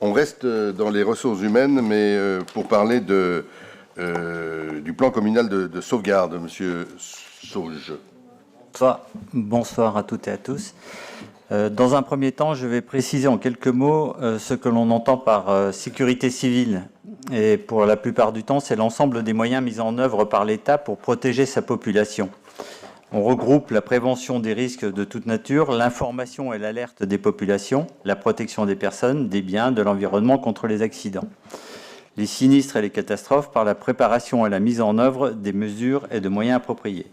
On reste dans les ressources humaines, mais pour parler du plan communal de sauvegarde, Monsieur Sauge. Bonsoir à toutes et à tous. Dans un premier temps, je vais préciser en quelques mots ce que l'on entend par sécurité civile. Et pour la plupart du temps, c'est l'ensemble des moyens mis en œuvre par l'État pour protéger sa population. On regroupe la prévention des risques de toute nature, l'information et l'alerte des populations, la protection des personnes, des biens, de l'environnement contre les accidents, les sinistres et les catastrophes par la préparation et la mise en œuvre des mesures et de moyens appropriés.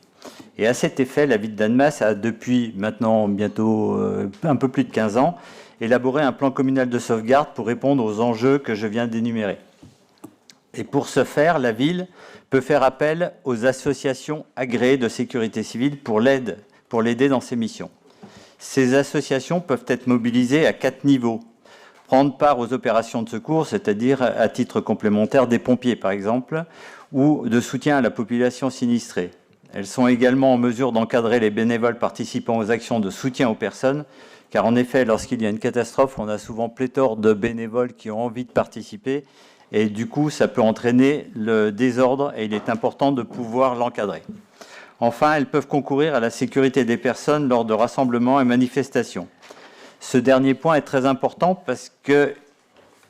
Et à cet effet, la ville d'Annemasse a, depuis maintenant bientôt un peu plus de 15 ans, élaboré un plan communal de sauvegarde pour répondre aux enjeux que je viens d'énumérer. Et pour ce faire, la ville peut faire appel aux associations agréées de sécurité civile pour l'aider dans ses missions. Ces associations peuvent être mobilisées à 4 niveaux. Prendre part aux opérations de secours, c'est-à-dire à titre complémentaire des pompiers par exemple, ou de soutien à la population sinistrée. Elles sont également en mesure d'encadrer les bénévoles participant aux actions de soutien aux personnes, car en effet, lorsqu'il y a une catastrophe, on a souvent pléthore de bénévoles qui ont envie de participer, et du coup, ça peut entraîner le désordre, et il est important de pouvoir l'encadrer. Enfin, elles peuvent concourir à la sécurité des personnes lors de rassemblements et manifestations. Ce dernier point est très important parce que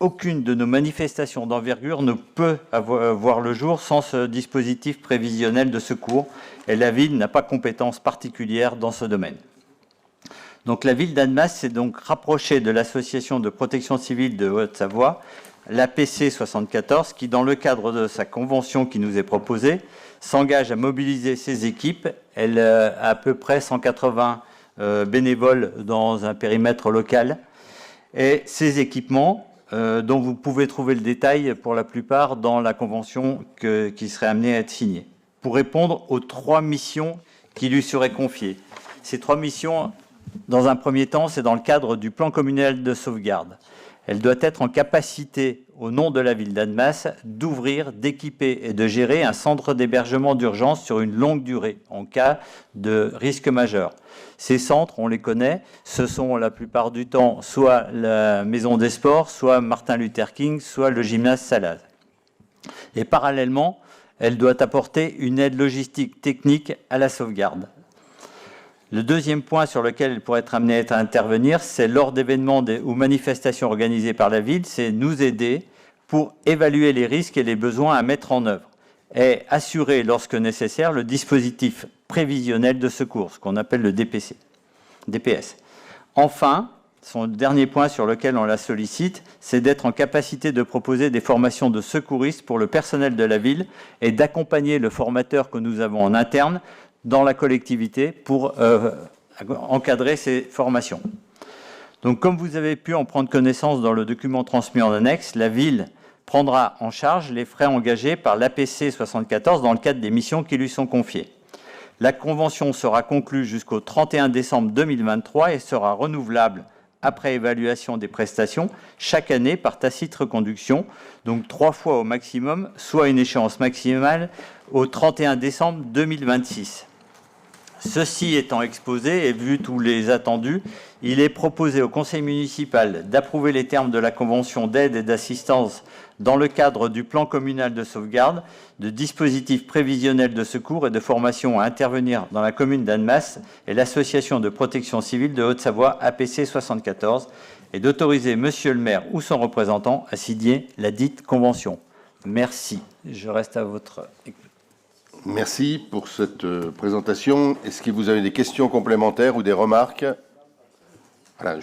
aucune de nos manifestations d'envergure ne peut voir le jour sans ce dispositif prévisionnel de secours, et la ville n'a pas compétence particulière dans ce domaine. Donc la ville d'Annemasse s'est donc rapprochée de l'association de protection civile de Haute-Savoie, l'APC 74, qui, dans le cadre de sa convention qui nous est proposée, s'engage à mobiliser ses équipes. Elle a à peu près 180 bénévoles dans un périmètre local. Et ces équipements, dont vous pouvez trouver le détail pour la plupart dans la convention qui serait amenée à être signée, pour répondre aux 3 missions qui lui seraient confiées. Ces 3 missions, dans un premier temps, c'est dans le cadre du plan communal de sauvegarde. Elle doit être en capacité, au nom de la ville d'Annemasse, d'ouvrir, d'équiper et de gérer un centre d'hébergement d'urgence sur une longue durée, en cas de risque majeur. Ces centres, on les connaît, ce sont la plupart du temps soit la Maison des Sports, soit Martin Luther King, soit le gymnase Salaz. Et parallèlement, elle doit apporter une aide logistique technique à la sauvegarde. Le deuxième point sur lequel elle pourrait être amenée à intervenir, c'est lors d'événements ou manifestations organisées par la ville, c'est nous aider pour évaluer les risques et les besoins à mettre en œuvre et assurer, lorsque nécessaire, le dispositif prévisionnel de secours, ce qu'on appelle le DPS. Enfin, son dernier point sur lequel on la sollicite, c'est d'être en capacité de proposer des formations de secouristes pour le personnel de la ville et d'accompagner le formateur que nous avons en interne dans la collectivité pour encadrer ces formations. Donc, comme vous avez pu en prendre connaissance dans le document transmis en annexe, la ville prendra en charge les frais engagés par l'APC 74 dans le cadre des missions qui lui sont confiées. La convention sera conclue jusqu'au 31 décembre 2023 et sera renouvelable après évaluation des prestations chaque année par tacite reconduction, donc 3 fois au maximum, soit une échéance maximale au 31 décembre 2026. Ceci étant exposé et vu tous les attendus, il est proposé au conseil municipal d'approuver les termes de la convention d'aide et d'assistance dans le cadre du plan communal de sauvegarde, de dispositifs prévisionnels de secours et de formation à intervenir dans la commune d'Annemasse et l'association de protection civile de Haute-Savoie APC 74 et d'autoriser monsieur le maire ou son représentant à signer la dite convention. Merci. Je reste à votre écoute. Merci pour cette présentation. Est-ce que vous avez des questions complémentaires ou des remarques? Voilà,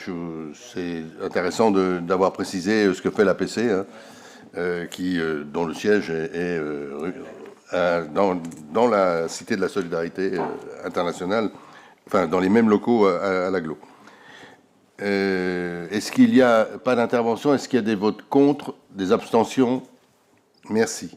c'est intéressant d'avoir précisé ce que fait l'APC, dont le siège est dans la Cité de la Solidarité internationale, enfin dans les mêmes locaux à l'Aglo. Est-ce qu'il n'y a pas d'intervention? Est-ce qu'il y a des votes contre, des abstentions? Merci.